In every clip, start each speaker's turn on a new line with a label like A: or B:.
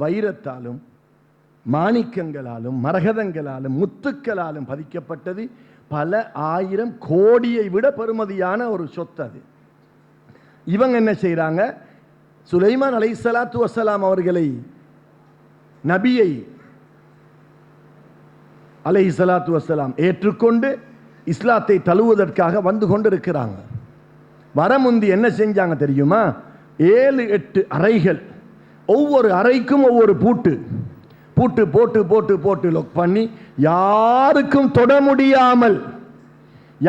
A: வைரத்தாலும் மாணிக்கங்களாலும் மரகதங்களாலும் முத்துக்களாலும் பதிக்கப்பட்டது. பல ஆயிரம் கோடியை விட பெறுமதியான ஒரு சொத்து அது. இவங்க என்ன செய்றாங்க? சுலைமான் அலைஹிஸ்ஸலாத்து வஸ்ஸலாம் அவர்களை, நபியை அலைஹிஸ்ஸலாத்து வஸ்ஸலாம் ஏற்றுக்கொண்டு இஸ்லாத்தை தழுவுவதற்காக வந்து கொண்டிருக்கிறாங்க. வரமுந்தி என்ன செஞ்சாங்க தெரியுமா? 7-8 அறைகள், ஒவ்வொரு அறைக்கும் ஒவ்வொரு பூட்டு பூட்டு போட்டு போட்டு போட்டு லொக் பண்ணி, யாருக்கும் தொட முடியாமல்,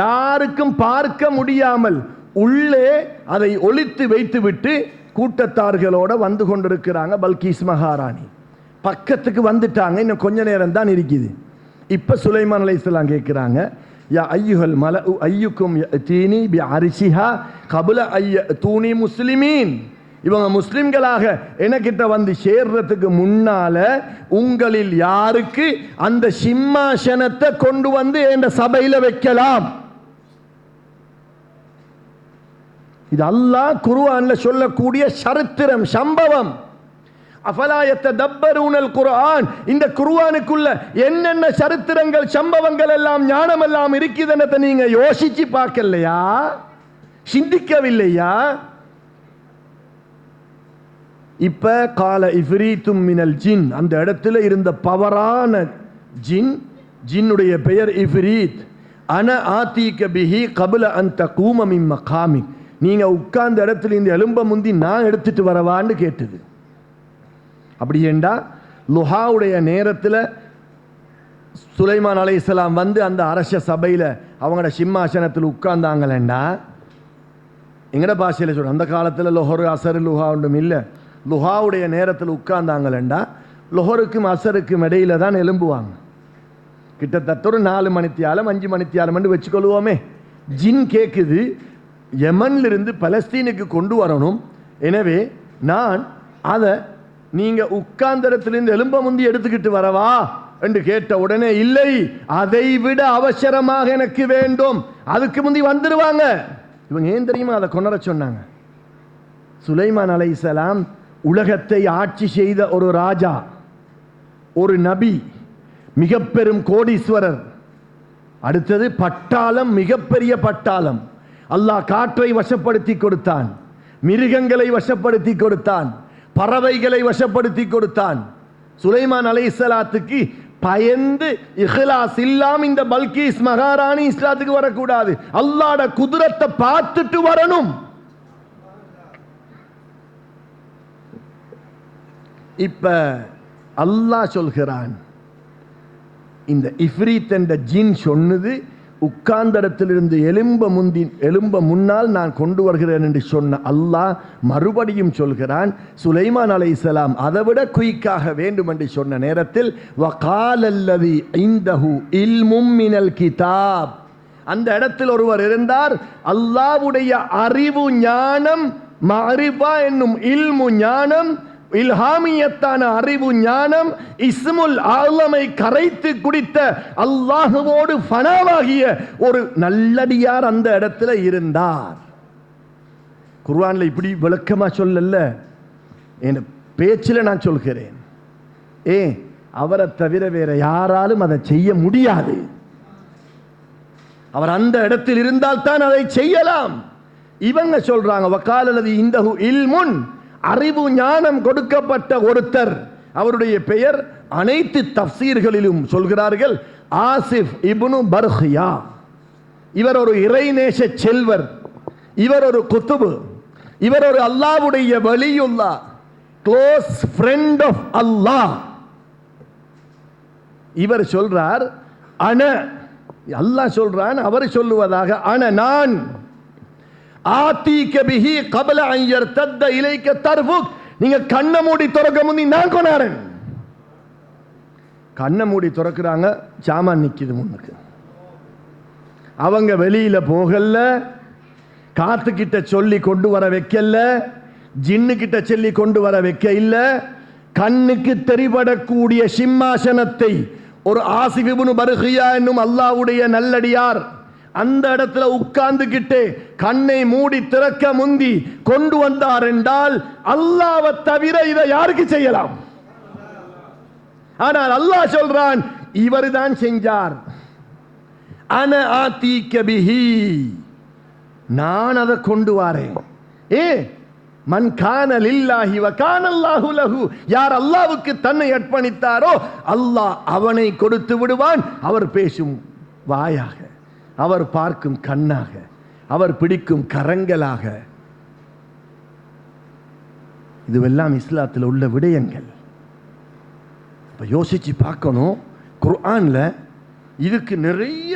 A: யாருக்கும் பார்க்க முடியாமல் உள்ளே அதை ஒளித்து வைத்துவிட்டு கூட்டத்தார்களோட வந்து கொண்டிருக்கிறாங்க. பல்கீஸ் மகாராணி பக்கத்துக்கு வந்துட்டாங்க. இன்னும் கொஞ்ச நேரம் தான் இருக்குது. இப்ப சுலைமான் அலைஹிஸ்ஸலாம் கேட்கிறாங்க, யா ஐயுஹல் மலஉ ஐயுக்கும் யதீனி பி அர்ஷிஹா கப்ல ஐயதூனி முஸ்லிமீன். இவங்க முஸ்லிம்களாக எனக்கிட்ட வந்து சேர்றதுக்கு முன்னால உங்களில் யாருக்கு அந்த சிம்மாசனத்தை கொண்டு வந்து என்ற சபையில வைக்கலாம்? இது அல்லாஹ் குர்ஆன்ல சொல்லக்கூடிய சரித்திரம், சம்பவம். அஃபலா யத்ததப்பரூனல் குர்ஆன். இந்த குர்ஆனுக்குள்ள என்னென்ன சரித்திரங்கள், சம்பவங்கள் எல்லாம், ஞானம் எல்லாம் இருக்குதுன்னு நீங்க யோசிச்சு பார்க்கலையா? சிந்திக்கவில்லையா? இப்ப கால இஃப்ரீத்தும் மினல் ஜின், அந்த இடத்துல இருந்த பவரான ஜின், ஜின்னுடைய பெயர் இஃப்ரீத். அன ஆதீக பிஹி கப்ல அன் தகூம மின் மகாமிக். நீங்க உட்கார்ந்த இடத்துல இந்த எலும்ப முந்தி நான் எடுத்துட்டு வரவான்னு கேட்டது. அப்படி ஏண்டா லுஹாவுடைய நேரத்தில் சுலைமான் அலைஹிஸ்ஸலாம் வந்து அந்த அரச சபையில் அவங்களோட சிம்மாசனத்தில் உட்கார்ந்தாங்களேண்டா, எங்கட பாஷையில் சொல்ற, அந்த காலத்தில் லொஹரு அசரு லுஹா ஒன்றும் இல்லை. லுஹாவுடைய நேரத்தில் உட்கார்ந்தாங்களேண்டா, லொஹருக்கும் அசருக்கும் இடையில தான் எலும்புவாங்க. கிட்டத்தட்ட ஒரு 4 மணித்தியாலம் 5 மணித்தியாலம் வச்சுக்கொள்வோமே. ஜின் கேட்குது, யமன்லிருந்து பலஸ்தீனுக்கு கொண்டு வரணும், எனவே நான் அதை நீங்க உட்கார்ந்த இடத்திலிருந்து எலும்ப முந்தி எடுத்துக்கிட்டு வரவா என்று கேட்ட உடனே, இல்லை, அதை விட அவசரமாக எனக்கு வேண்டும், அதுக்கு முந்தி வந்துடுவாங்க. இவங்க ஏன் தெரியுமா அதை கொணர சொன்னாங்க? சுலைமான் அலைஹிஸ்ஸலாம் உலகத்தை ஆட்சி செய்த ஒரு ராஜா, ஒரு நபி, மிக பெரும் கோடீஸ்வரர். அடுத்தது பட்டாளம், மிகப்பெரிய பட்டாளம். அல்லாஹ் காற்றை வசப்படுத்தி கொடுத்தான், மிருகங்களை வசப்படுத்தி கொடுத்தான், பறவைகளை வசப்படுத்தி கொடுத்தான். சுலைமான் அலைஹிஸ்ஸலாத்துக்கு பயந்து இஹ்லாஸ் இல்லாம இந்த பல்கீஸ் மகாராணி இஸ்லாத்துக்கு வரக்கூடாது. அல்லாஹ்ட குதிரத்தை பார்த்துட்டு வரணும். இப்ப அல்லாஹ் சொல்கிறான், இந்த இஃப்ரீத் என்ற ஜின் சொன்னது, உட்கார்ந்த இடத்திலிருந்து எலும்ப முன்னால் நான் கொண்டு வருகிறேன் என்று சொன்ன அல்லாஹ் மறுபடியும் சொல்கிறான், சுலைமான் அலைஹிஸ்ஸலாம் அதை விட குயிக்காக வேண்டும் என்று சொன்ன நேரத்தில், வகாலல்லதி இந்தஹு இல்மும் மினல் கிதாப், அந்த இடத்தில் ஒருவர் இருந்தார், அல்லாஹ்வுடைய அறிவு ஞானம், மஅரிஃபா என்னும் இல்மு ஞானம், இல்ஹாமியத்தான அறிவு ஞானம், இஸ்முல் ஆலமை கரைத்து குடித்த அல்லாஹுவோடு ஃபனாவாகிய ஒரு நல்லடியார் அந்த இடத்துல இருந்தார். குர்ஆன்ல இப்படி விளக்கமா சொல்லல, என் பேச்சில் நான் சொல்கிறேன். அவரை தவிர வேற யாராலும் அதை செய்ய முடியாது. அவர் அந்த இடத்தில் இருந்தால் தான் அதை செய்யலாம். இவங்க சொல்றாங்க, வகாலல்லதி இந்தஹு இல்முன், அறிவு ஞானம் கொடுக்கப்பட்ட ஒருத்தர். அவருடைய பெயர் அனைத்து தஃப்சீர்களிலும் சொல்கிறார்கள் ஆசிஃப் இப்னு பர்ஹியா. இவர் ஒரு இறைநேச செல்வர், இவர் ஒரு குத்துபு, இவர் ஒரு அல்லாஹ்வுடைய வலியுல்லாஹ், க்ளோஸ் ஃப்ரெண்ட் ஆஃப் அல்லாஹ். இவர் சொல்றார், அல்லாஹ் சொல்றான், அவர் சொல்லுவதாக, நான் ஆதீக பிஹி கப்ல அன் யர்தத்த இலைக தர்ஃபுக், நீங்க கண்ணை மூடி திறக்க முந்தி நான் கொண்டாரன். கண்ணை மூடி திறக்கிறாங்க, சாமான் நிக்குது முன்னுக்கு. அவங்க வெளியில போகல, காத்துக்கிட்ட சொல்லி கொண்டு வர வைக்கல, ஜின்னு கிட்ட சொல்லி கொண்டு வர வைக்க இல்ல. கண்ணுக்கு தெரிபடக்கூடிய சிம்மாசனத்தை ஒரு ஆசிஃப் இப்னு பர்ஹியா என்னும் அல்லாஹ்வுடைய நல்லடியார் அந்த இடத்துல உட்கார்ந்துகிட்டு கண்ணை மூடி திறக்க முந்தி கொண்டு வந்தார் என்றால், அல்லாஹ்வை தவிர இதை யாருக்கு செய்யலாம்? ஆனால் அல்லாஹ் சொல்றான் இவர்தான் செஞ்சார். அன ஆதீக பிஹி, நான் அதை கொண்டு வரேன். மன் கான லில்லாஹி வ கான அல்லாஹு லஹு, யார் அல்லாஹ்வுக்கு தன்னை அர்ப்பணித்தாரோ அல்லாஹ் அவனை கொடுத்து விடுவான். அவர் பேசும் வாயாக, அவர் பார்க்கும் கண்ணாக, அவர் பிடிக்கும் கரங்களாக. இதுவெல்லாம் இஸ்லாத்தில் உள்ள விடயங்கள். இப்போ யோசிச்சு பார்க்கணும். குர்ஆன்ல இதுக்கு நிறைய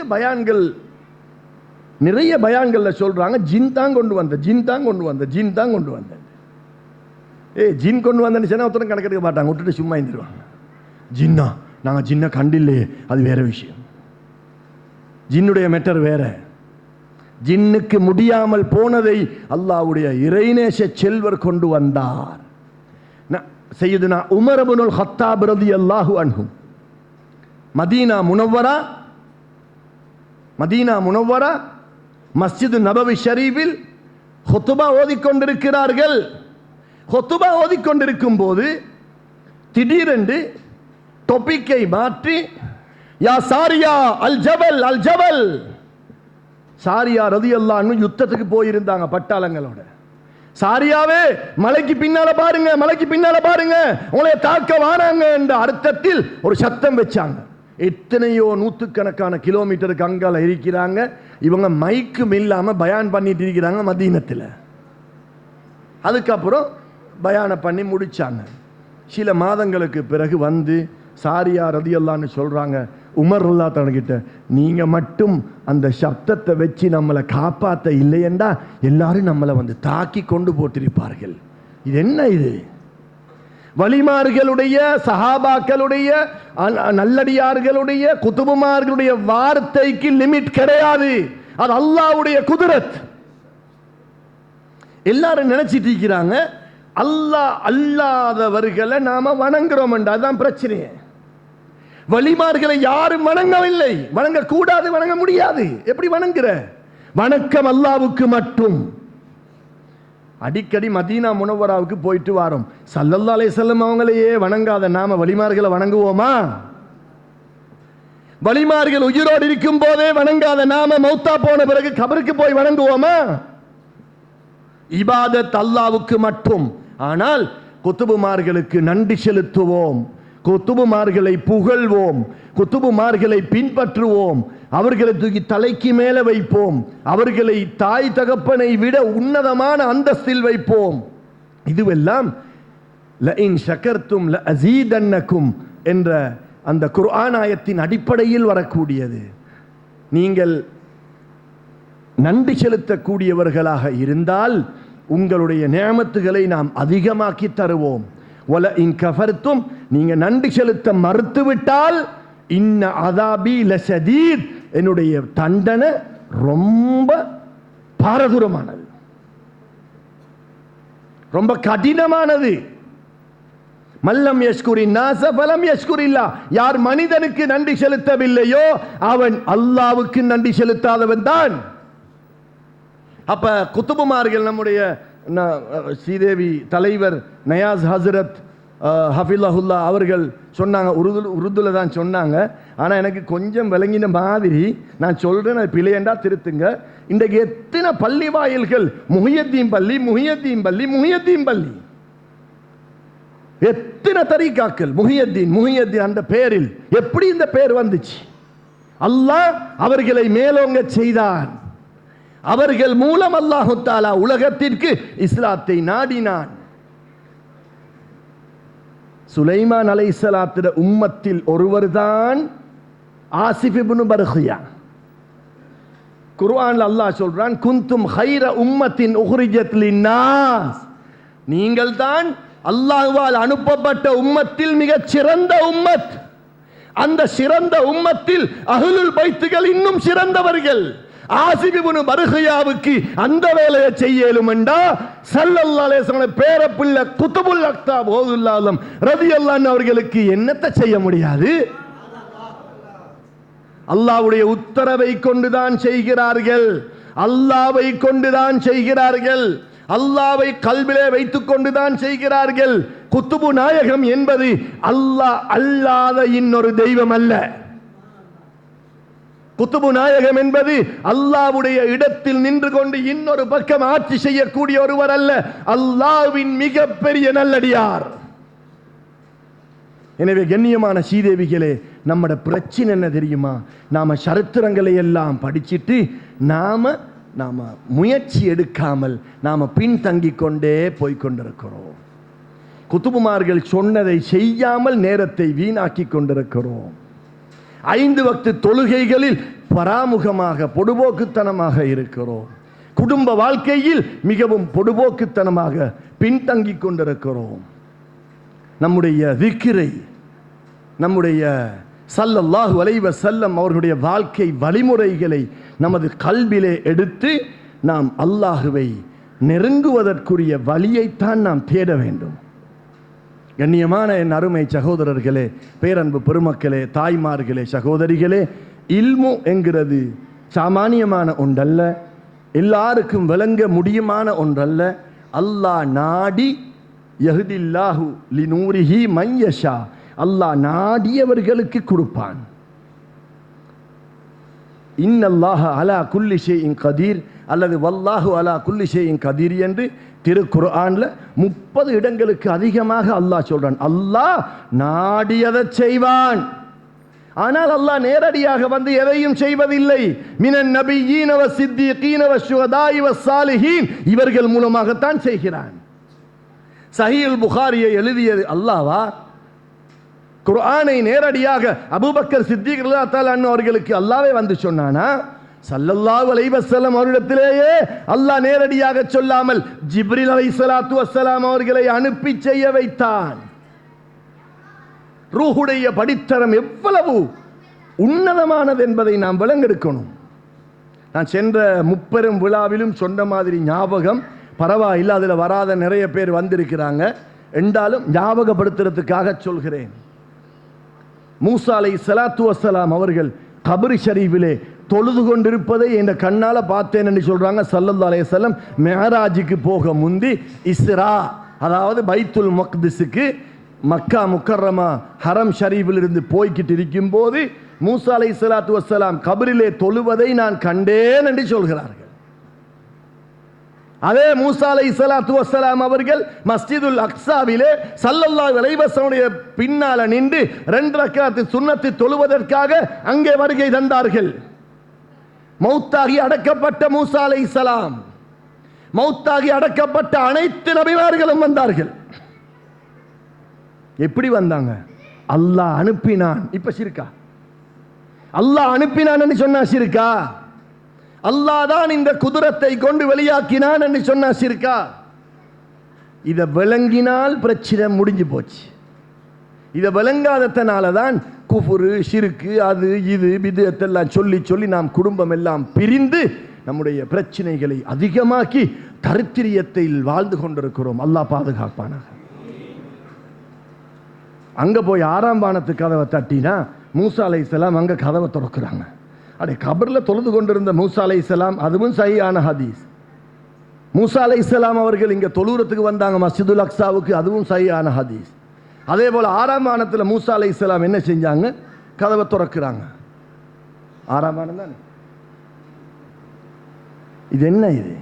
A: பயான்கள்ல சொல்றாங்க ஜின் தான் கொண்டு வந்த, ஜின் தான் கொண்டு வந்த, ஜின் தான் கொண்டு வந்த. ஜின் கொண்டு வந்தேன்னு சொன்னா ஒருத்தரும் கணக்கெடுக்க மாட்டாங்க, விட்டுட்டு சும்மா இருந்துருவாங்க. ஜின்னா, நாங்கள் ஜின்னை கண்டில்லையே, அது வேற விஷயம். ஜின்னுடைய மேட்டர் வேற. ஜின்னுக்கு முடியாமல் போனதை அல்லாஹ்வுடைய இறைநேச செல்வர் கொண்டு வந்தார். சையதுனா உமர் இப்னுல் கத்தாப் ரலியல்லாஹு அன்ஹு மதீனா முனவ்வரா மஸ்ஜித் நபவி ஷரீஃபில் ஹுத்பா ஓதிக்கொண்டிருக்கிறார்கள். ஹுத்பா ஓதிக்கொண்டிருக்கும் போது திடீரென்று டொபிக்கை மாற்றி யா சாரியா அல் ஜபல் அல் ஜபல், சாரியா ரலியல்லாஹு அன்ஹு யுத்தத்துக்கு போயிருந்தாங்க பட்டாளங்களோட. சாரியாவே மலைக்கு பின்னால பாருங்க, மலைக்கு பின்னால பாருங்க, உங்களை தாக்க வாராங்க என்ற அர்த்தத்தில் ஒரு சத்தம் வச்சாங்க. எத்தனையோ நூற்றுக்கணக்கான கிலோமீட்டருக்கு அங்கால இருக்கிறாங்க. இவங்க மைக்கும் இல்லாம பயான் பண்ணிட்டு இருக்கிறாங்க மதீனத்தில். அதுக்கப்புறம் பயான பண்ணி முடிச்சாங்க. சில மாதங்களுக்கு பிறகு வந்து சாரியா ரலியல்லாஹு சொல்றாங்க உமர் ரலியல்லாஹு கிட்ட, நீங்க மட்டும் அந்த சப்தத்தை வச்சு நம்மளை காப்பாற்ற இல்லையென்றா எல்லாரும் நம்மளை வந்து தாக்கி கொண்டு போட்டிருப்பார்கள். இது என்ன? இது வலிமார்களுடைய, சஹாபாக்களுடைய, நல்லடியார்களுடைய, குதுபுமார்களுடைய வார்த்தைக்கு லிமிட் கிடையாது. அது அல்லாஹ்வுடைய குதிரத். எல்லாரும் நினைச்சிட்டு இருக்கிறாங்க அல்லாஹ் அல்லாதவர்களை நாம வணங்குறோம். அதுதான் பிரச்சனையே. வலிமார்களை யாரும் வணங்கவில்லை, வணங்க கூடாது, வணங்க முடியாது. எப்படி வணங்குற? வணக்கம் அல்லாஹ்வுக்கு மட்டும். அடிக்கடி மதீனா முனவ்வராவுக்கு போயிட்டு வாரோம். ஸல்லல்லாஹு அலைஹி வஸல்லம் அவங்களையே வணங்காத நாம வலிமார்களை வணங்குவோமா? வலிமார்கள் உயிரோடு இருக்கும் போதே வணங்காத நாம மௌத்தா போன பிறகு கபருக்கு போய் வணங்குவோமா? இபாதத் அல்லாஹ்வுக்கு மட்டும். ஆனால் குத்துபுமார்களுக்கு நன்றி செலுத்துவோம், குத்துபுமார்களை புகழ்வோம், குத்துபுமார்களை பின்பற்றுவோம், அவர்களை தூக்கி தலைக்கு மேலே வைப்போம், அவர்களை தாய் தகப்பனை விட உன்னதமான அந்தஸ்தில் வைப்போம். இதுவெல்லாம் லஇன் ஷகர்தும் லஅஸீதன்னகும் என்ற அந்த குர்ஆன் ஆயத்தின் அடிப்படையில் வரக்கூடியது. நீங்கள் நன்றி செலுத்தக்கூடியவர்களாக இருந்தால் உங்களுடைய நியமத்துகளை நாம் அதிகமாக்கி தருவோம். வலஇன் கஃபர்தும், நீங்க நன்றி செலுத்த மறுத்துவிட்டால் இன்ன அதாபி லஷதீத், என்னுடைய தண்டனை ரொம்ப பாரதூரமானது, ரொம்ப கடினமானது. மல்லம் யஷ்குரின் நாஸ ஃபலம் யஷ்குரில்லா, யார் மனிதனுக்கு நன்றி செலுத்தவில்லையோ அவன் அல்லாஹ்வுக்கு நன்றி செலுத்தாதவன் தான். அப்ப குத்துபுமார்கள், நம்முடைய ஸ்ரீதேவி தலைவர் நயாஸ் ஹசரத் ஹஃபிலஹுல்லா அவர்கள் சொன்னாங்க, உருதுல தான் சொன்னாங்க. ஆனால் எனக்கு கொஞ்சம் விளங்கின மாதிரி நான் சொல்றேன், அது பிழையண்டா திருத்துங்க. இன்றைக்கு எத்தனை பள்ளி வாயில்கள் முஹியத்தீன் பள்ளி, முஹியத்தீன் பள்ளி, முஹியத்தீன் பள்ளி, எத்தனை தரீகாக்கள் முஹியத்தீன் முஹியத்தீன். அந்த பெயரில் எப்படி இந்த பெயர் வந்துச்சு? அல்லாஹ் அவர்களை மேலோங்க செய்தான். அவர்கள் மூலம் அல்லாஹு தஆலா உலகத்திற்கு இஸ்லாத்தை நாடினான். சுலைமான் அலைஹிஸ்ஸலாத்துட உம்மத்தில் ஒருவர்தான் ஆசிஃப் இப்னு பர்கியா. குர்ஆன்ல அல்லாஹ் சொல்றான், குந்தும் ஹைர உம்மத்தின் உஹ்ரிஜத் லின்னாஸ், நீங்கள் தான் அல்லாஹ்வால் அனுப்பப்பட்ட உம்மத்தில் மிகச் சிறந்த உம்மத். அந்த சிறந்த உம்மத்தில் அஹ்லுல் பைத்துகள் இன்னும் சிறந்தவர்கள். ஆசிஃப் இப்னு பர்கியாவுக்கு அந்த வேலையை செய்யலும் என்றா ஸல்லல்லாஹு அலைஹி வஸல்லம் பேரப்பிள்ளை குதுபுல் அக்தாப் ஓதுல்லாஹ் ரலியல்லாஹு அன்ஹு அவர்களுக்கு என்னத்தை செய்ய முடியாது? அல்லாஹ்வுடைய உத்தரவை கொண்டுதான் செய்கிறார்கள், அல்லாஹ்வை கொண்டுதான் செய்கிறார்கள். அல்லாவை கல்விலே வைத்துக் கொண்டுதான் செய்கிறார்கள். குத்துபு நாயகம் என்பது அல்லாஹ் அல்லாத இன்னொரு தெய்வம் அல்ல. குத்துபு நாயகம் என்பது அல்லாஹ்வுடைய இடத்தில் நின்று கொண்டு இன்னொரு பக்கம் ஆட்சி செய்யக்கூடிய ஒருவர் அல்ல, அல்லாஹ்வின் மிகப்பெரிய நல்லடியார். எனவே கண்ணியமான சீதேவிகளே, நம்மட பிரச்சனை என்ன தெரியுமா? நாம சரித்திரங்களை எல்லாம் படிச்சிட்டு நாம முயற்சி எடுக்காமல் நாம பின்தங்கிக் கொண்டே போய்கொண்டிருக்கிறோம். குத்துபுமார்கள் சொன்னதை செய்யாமல் நேரத்தை வீணாக்கி கொண்டிருக்கிறோம். 5 வக்து தொழுகைகளில் பராமுகமாக பொடுபோக்குத்தனமாக இருக்கிறோம். குடும்ப வாழ்க்கையில் மிகவும் பொடுபோக்குத்தனமாக பின்தங்கிக் கொண்டிருக்கிறோம். நம்முடைய திக்ரை, நம்முடைய ஸல்லல்லாஹு அலைஹி வஸல்லம் அவர்களுடைய வாழ்க்கை வழிமுறைகளை நமது கல்விலே எடுத்து நாம் அல்லாஹுவை நெருங்குவதற்குரிய வழியைத்தான் நாம் தேட வேண்டும். கண்ணியமான என் அருமை சகோதரர்களே, பேரன்பு பெருமக்களே, தாய்மார்களே, சகோதரிகளே, இல்மு என்கிறது சாமானியமான ஒன்றல்ல, எல்லாருக்கும் விளங்க முடியுமான ஒன்றல்ல. அல்லாஹ் நாடி யஹ்தில்லாஹு லினூரிஹி மன் யஷா, அல்லாஹ் நாடியவர்களுக்கு கொடுப்பான். இன்னல்லாஹ அலா குல்லி ஷைஇன் கதீர் அல்லது வல்லாஹு அலா குல்லி ஷைஇன் கதீர் என்று திருக்குர்ஆன்ல 30 இடங்களுக்கு அதிகமாக அல்லாஹ் சொல்றான். அல்லாஹ் நாடியதை செய்வான். ஆனால் அல்லாஹ் நேரடியாக வந்து எதையும் செய்வதில்லை. மினன் நபியீன வ சித்தீகீன வ ஷுஹதாஇ வ ஸாலிஹீன், இவர்கள் மூலமாகத்தான் செய்கிறான். சஹீஹுல் புகாரியை எழுதியது அல்லாஹ்வா? குர்ஆனை நேரடியாக அபூபக்கர் சித்திக் ரலியல்லாஹு தஆலா அன்ஹு அவர்களுக்கு அல்லாஹ்வே வந்து சொன்னானா? ஸல்லல்லாஹு அலைஹி வஸல்லம் அவரிடத்திலேயே அல்லாஹ் நேரடியாக சொல்லாமல் ஜிப்ரீல் அலைஹிஸ்ஸலாத்து வஸ்ஸலாம் அவர்களை அனுப்பி செய்ய வைத்தான். ரூஹுடைய படித்தரம் எவ்வளவு உன்னதமானது என்பதை நாம் விளங்கெடுக்கணும். நான் சென்ற முப்பெரும் விழாவிலும் சொன்ன மாதிரி ஞாபகம் பரவாயில்லை, அதில் வராத நிறைய பேர் வந்திருக்கிறாங்க என்றாலும் ஞாபகப்படுத்துறதுக்காக சொல்கிறேன். மூசா அலைஹிஸ்ஸலாத்து வஸ்ஸலாம் அவர்கள் கபர் ஷரீஃபிலே தொழுது கொண்டிருப்பதை என் கண்ணால பார்த்தேன் என்று சொல்றாங்க. ஸல்லல்லாஹு அலைஹி வஸல்லம் மிஅராஜுக்கு போக முந்தி இஸ்ரா, அதாவது பைத்துல் மக்திஸுக்கு மக்கா முக்கர்ரமா ஹரம் ஷரீஃபில் இருந்து போய்கிட்டு இருக்கும் போது மூசா அலைஹிஸ்ஸலாத்து வஸ்ஸலாம் கபரிலே தொழுவதை நான் கண்டேன் என்று சொல்கிறார்கள். அதே மூசா அலைஹிஸ்ஸலாத்து வஸ்ஸலாம் அவர்கள் மஸ்ஜிதுல் அக்ஸாவிலே ஸல்லல்லாஹு அலைஹி வஸல்லம் பின்னால நின்று 2 ரக்காத் சுன்னத்து தொழுவதற்காக அங்கே வருகை தந்தார்கள். மௌத்தாகி அடக்கப்பட்ட மூசா அலைஹிஸ்ஸலாம், மௌத்தாகி அடக்கப்பட்ட அனைத்து நபிமார்களும் வந்தார்கள். எப்படி வந்தாங்க? அல்லாஹ் அனுப்பினான். இப்ப ஷிர்கா? அல்லாஹ் அனுப்பினான் என்று சொன்னா ஷிர்கா? அல்லாஹ் தான் இந்த குதிரத்தை கொண்டு வெளியாக்கினான் என்று சொன்னா ஷிர்கா? இதை விளங்கினால் பிரச்சனை முடிஞ்சு போச்சு. இதை விளங்காததனால தான் குஃபுரு, ஷிர்கு, அது இது பித்அத்தெல்லாம் சொல்லி சொல்லி நாம் குடும்பம் எல்லாம் பிரிந்து நம்முடைய பிரச்சனைகளை அதிகமாக்கி தரித்திரியத்தில் வாழ்ந்து கொண்டிருக்கிறோம். அல்லாஹ் பாதுகாப்பானாக. அங்க போய் 6ஆம் வானத்து கதவை தட்டினா மூசா அலைஹிஸ்ஸலாம் அங்க கதவை திறக்கிறாங்க. அடே, கபர்ல தொழுது கொண்டிருந்த மூசா அலைஹிஸ்ஸலாம், அதுவும் சஹீஹான ஹதீஸ். மூசா அலைஹிஸ்ஸலாம் அவர்கள் இங்க தொழுறதுக்கு வந்தாங்க மஸ்ஜிதுல் அக்ஸாவுக்கு, அதுவும் சஹீஹான ஹதீஸ். அதே போல 6ஆம் வானத்தில் மூசா அலைஹிஸ்ஸலாம் என்ன செஞ்சாங்க? கதவை திறக்கிறாங்க. 6ஆம் வானம் தானே இது. என்ன இது?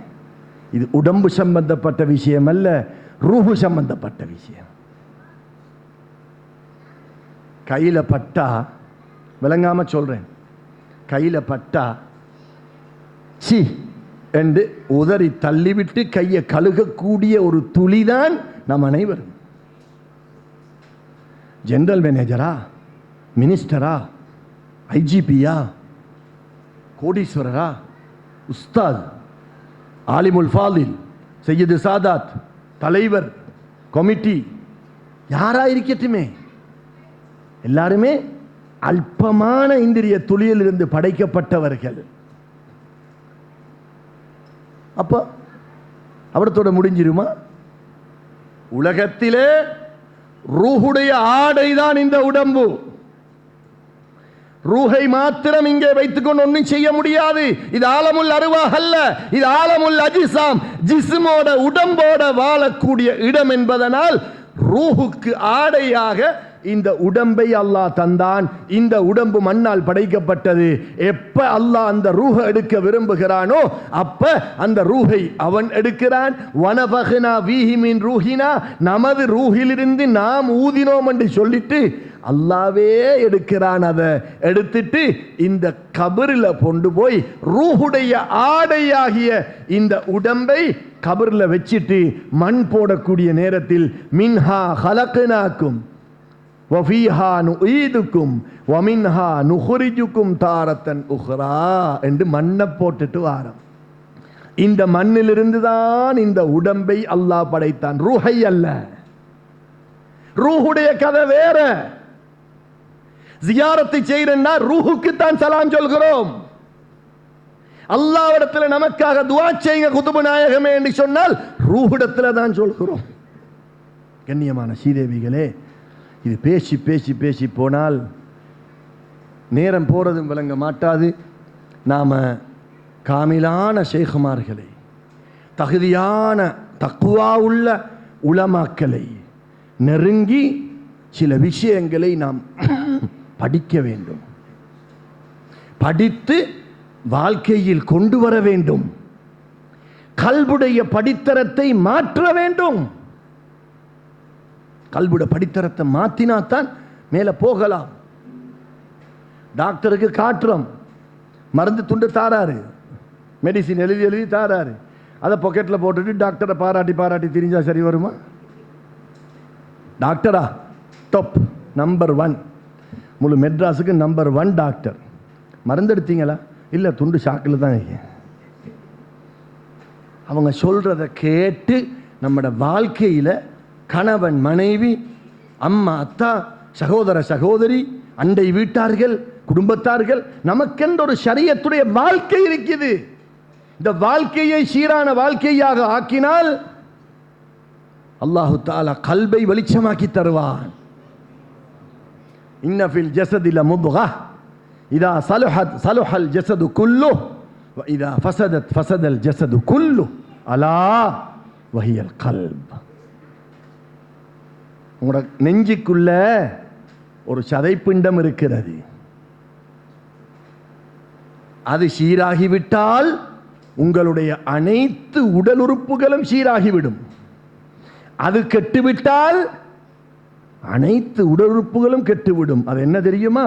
A: இது உடம்பு சம்பந்தப்பட்ட விஷயம் அல்ல, ரூஹு சம்பந்தப்பட்ட விஷயம். கையில பட்டா, விளங்காம சொல்றேன், கையில பட்டா சி என்று உதறி தள்ளிவிட்டு கையை கழுகக்கூடிய ஒரு துளிதான் நம் அனைவரும். ஜெனரல் மேனேஜரா, மினிஸ்டரா, ஐஜிபியா, கோடீஸ்வரரா, உஸ்தாத், ஆலிமுல் ஃபாலில், சையது சாதாத், தலைவர், கமிட்டி, யாரா இருக்கட்டுமே, எல்லாருமே அல்பமான இந்திரிய துளியில் இருந்து படைக்கப்பட்டவர்கள். அப்ப அவரத்தோட முடிஞ்சிருமா? உலகத்திலே ரூஹுடைய ஆடைதான் இந்த உடம்பு. ரூஹை மாத்திரம் இங்கே வைத்துக்கொண்டு ஒன்றும் செய்ய முடியாது. இது ஆலமுல் அருவாஹ் அல்ல, இது ஆலமுல் அஜிசாம், ஜிஸ்மோட உடம்போட வாழக்கூடிய இடம் என்பதனால் ரூஹுக்கு ஆடையாக இந்த உடம்பை அல்லாஹ் தந்தான். இந்த உடம்பு மண்ணால் படைக்கப்பட்டது. எப்ப அல்லாஹ் அந்த ரூஹை எடுக்க விரும்புகிறானோ அப்ப அந்த ரூஹை அவன் எடுக்கிறான். வனபஹ்னா ஃபீஹி மின் ரூஹினா, நமது ரூஹிலிருந்து நாம் ஊதினோம் என்று சொல்லிட்டு அல்லாவே எடுக்கிறான். அதை எடுத்துட்டு இந்த கபரில் கொண்டு போய் ரூஹுடைய ஆடையாகிய இந்த உடம்பை கபரில் வச்சிட்டு மண் போடக்கூடிய நேரத்தில் மின்ஹா ஹலக்னாக்கும் வஃபீஹா நுஈதுக்கும் வமின்ஹா நுஹ்ரிஜுக்கும் தாரத்தன் உஹ்ரா என்று மண்ணை போட்டுட்டு வாரம். இந்த மண்ணிலிருந்து தான் இந்த உடம்பை அல்லாஹ் படைத்தான், ரூஹை அல்ல. ரூஹுடைய கதை வேற. ஜியாரத்தை செய்யறா ரூஹுக்கு தான் சலாம் சொல்கிறோம். அல்லாஹ்விடத்தில் நமக்காக துஆ செய்யுங்க குதுபு நாயகமே என்று சொன்னால் ரூஹிடத்தில் தான் சொல்கிறோம். கண்ணியமான ஸ்ரீதேவிகளே, இது பேசி பேசி பேசி போனால் நேரம் போறதும் விளங்க மாட்டாது. நாம காமிலான ஷேகுமார்களை, தகுதியான தக்குவா உள்ள உலமாக்களை நெருங்கி சில விஷயங்களை நாம் படிக்க வேண்டும், படித்து வாழ்க்கையில் கொண்டு வர வேண்டும், கல்புடைய படித்தரத்தை மாற்ற வேண்டும். கல்புடைய படித்தரத்தை மாற்றினாத்தான் மேலே போகலாம். டாக்டருக்கு காட்டுறோம், மருந்து துண்டு தாராரு, மெடிசின் எழுதி எழுதி தாராரு, அதை பாக்கெட்டில் போட்டுட்டு டாக்டரை பாராட்டி பாராட்டி தெரிஞ்சா சரி வருமா? டாக்டரா டாப் நம்பர் 1, முழு மெட்ராஸுக்கு நம்பர் 1 டாக்டர். மருந்து எடுத்தீங்களா? இல்லை, துண்டு ஷாக்கில் தான். அவங்க சொல்றதை கேட்டு நம்மட வாழ்க்கையில் கணவன் மனைவி, அம்மா அத்தா, சகோதர சகோதரி, அண்டை வீட்டார்கள், குடும்பத்தார்கள், நமக்கென்ற ஒரு ஷரியத்துடைய வாழ்க்கை இருக்குது. இந்த வாழ்க்கையை சீரான வாழ்க்கையாக ஆக்கினால் அல்லாஹு தஆலா கல்பை வெளிச்சமாக்கி தருவான். இன்ன ஃபில் ஜஸதி லமுத்கா இதா ஸலஹத் ஸலஹல் ஜஸது குல்லுஹு வ இதா ஃபஸதத் ஃபஸதல் ஜஸது குல்லுஹு அலா வஹியல் கல்ப். உங்களோட நெஞ்சுக்குள்ள ஒரு சதைப்பிண்டம் இருக்கிறது. அது சீராகிவிட்டால் உங்களுடைய அனைத்து உடல் உறுப்புகளும் சீராகிவிடும். அது கெட்டுவிட்டால் அனைத்து உடல் உறுப்புகளும் கெட்டுவிடும். அது என்ன தெரியுமா?